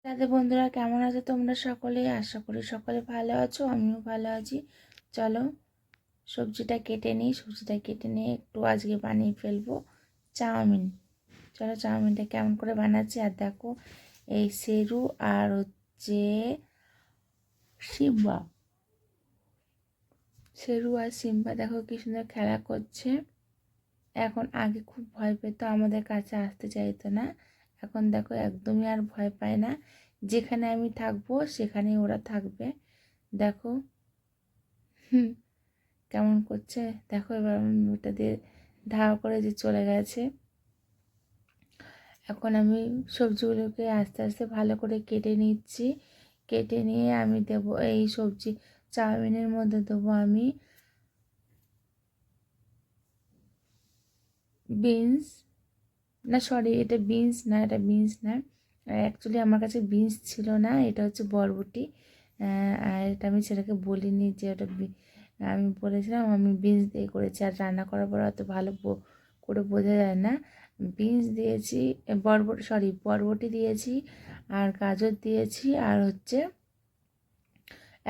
তাদের বন্ধুরা কেমন আছো তোমরা সকলে? আশা করি সকলে ভালো আছো, আমিও ভালো আছি। চলো সবজিটা কেটে নিই। সবজিটা কেটে নিয়ে একটু আজকে বানিয়ে ফেলবো চাউমিন। চলো চাউমিনটা কেমন করে বানাচ্ছি। আর দেখো এই সেরু আর হচ্ছে সিম্বা, সেরু আর সিম্বা দেখো কি সুন্দর খেলা করছে। এখন আগে খুব ভয় পেত, আমাদের কাছে আসতে চাইতো না। এখন দেখো একদমই আর ভয় পায় না। যেখানে আমি থাকবো সেখানেই ওরা থাকবে। দেখো কেমন করছে দেখো। এবার ওটা দিয়ে ধাওয়া করে যে চলে গেছে। এখন আমি সবজিগুলোকে আস্তে আস্তে ভালো করে কেটে নিচ্ছি। কেটে নিয়ে আমি দেবো এই সবজি চাউমিনের মধ্যে দেবো আমি বিনস, না সরি এটা বিনস না, এটা বিনস না। অ্যাকচুয়ালি আমার কাছে বিনস ছিল না, এটা হচ্ছে বরবটি। আর এটা আমি সেটাকে বলিনি যে ওটা আমি বলেছিলাম আমি বিনস দিয়ে করেছি। আর রান্না করার পর অত ভালো করে বোঝা যায় না। বিনস দিয়েছি, বরবটি দিয়েছি, আর গাজর দিয়েছি, আর হচ্ছে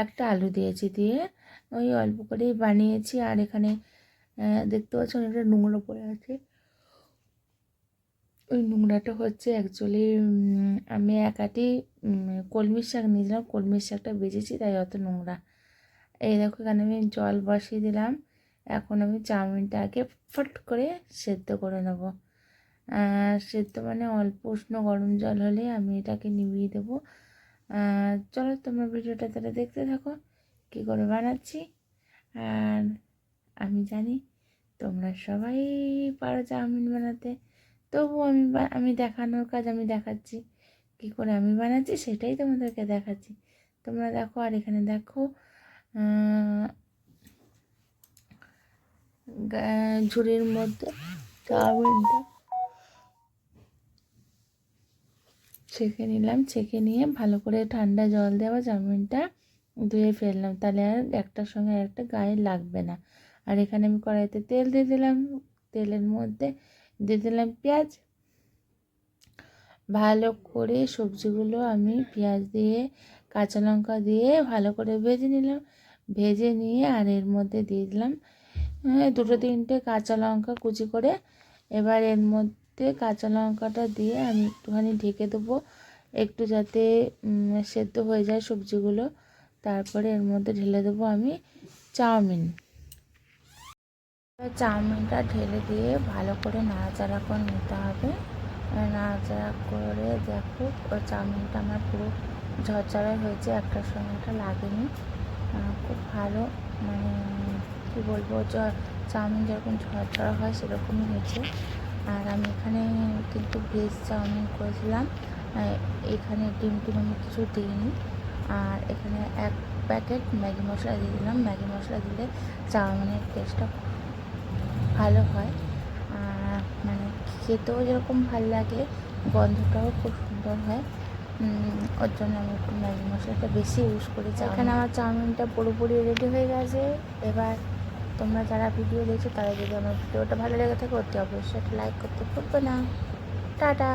একটা আলু দিয়েছি। দিয়ে ওই অল্প করেই বানিয়েছি। আর এখানে দেখতে পাচ্ছ অনেকটা নোংরা পড়ে আছে। ওই নোংরাটা হচ্ছে অ্যাকচুয়ালি আমি একাটি কলমির শাক নিয়েছিলাম, কলমির শাকটা বেজেছি তাই অত নোংরা। এই দেখো এখানে আমি জল বসিয়ে দিলাম। এখন আমি চাউমিনটাকে ফট করে সেদ্ধ করে নেব। সেদ্ধ মানে অল্প উষ্ণ গরম জল হলে আমি এটাকে নিভিয়ে দেবো। চলো তোমরা ভিডিওটা তাহলে দেখতে থাকো কী করে বানাচ্ছি। আর আমি জানি তোমরা সবাই পারো চাউমিন বানাতে, তবুও আমি দেখানোর কাজ আমি দেখাচ্ছি। কী করে আমি বানাচ্ছি সেটাই তোমাদেরকে দেখাচ্ছি। তোমরা দেখো। আর এখানে দেখো ঝুড়ির মধ্যে চাউমিনটা ছেঁকে নিলাম। ছেঁকে নিয়ে ভালো করে ঠান্ডা জল দেওয়া চাউমিনটা ধুয়ে ফেললাম, তাহলে আর একটার সঙ্গে একটা গায়ে লাগবে না। আর এখানে আমি কড়াইতে তেল দিয়ে দিলাম। তেলের মধ্যে দিয়ে দিলাম পেঁয়াজ। ভালো করে সবজিগুলো আমি পেঁয়াজ দিয়ে কাঁচা লঙ্কা দিয়ে ভালো করে ভেজে নিলাম। ভেজে নিয়ে আর এর মধ্যে দিয়ে দিলাম দুটো তিনটে কাঁচা লঙ্কা কুচি করে। এবার এর মধ্যে কাঁচা লঙ্কাটা দিয়ে আমি একটুখানি ঢেকে দেবো, একটু যাতে সেদ্ধ হয়ে যায় সবজিগুলো। তারপরে এর মধ্যে ঢেলে দেবো আমি চাউমিন। চাউমিনটা ঢেলে দিয়ে ভালো করে নাড়াচাড়া করে নিতে হবে। নাড়াচাড়া করে দেখো চাউমিনটা আমার পুরো ঝরঝরে হয়েছে, একটার সঙ্গে একটা লাগেনি। খুব ভালো, মানে কী বলবো, চাউমিন যেরকম ঝরঝরা হয় সেরকমই হয়েছে। আর আমি এখানে কিন্তু ভেজ চাউমিন করেছিলাম। এখানে ডিম আমি কিছু দিইনি। আর এখানে 1 প্যাকেট ম্যাগি মশলা দিয়ে দিলাম। ম্যাগি মশলা দিলে চাউমিনের টেস্টটা ভালো হয়। মানে খেতেও যেরকম ভালো লাগে, গন্ধটাও খুব সুন্দর হয়। ওর জন্য আমি একটু ম্যাগি মশলাটা বেশি ইউজ করি। এখানে আমার চাউমিনটা পুরোপুরি রেডি হয়ে গেছে। এবার তোমরা যারা ভিডিও দেখছো তারা যদি আমার ভিডিওটা ভালো লেগে থাকে অতি অবশ্যই একটা লাইক করতে ভুলবে না। টাটা।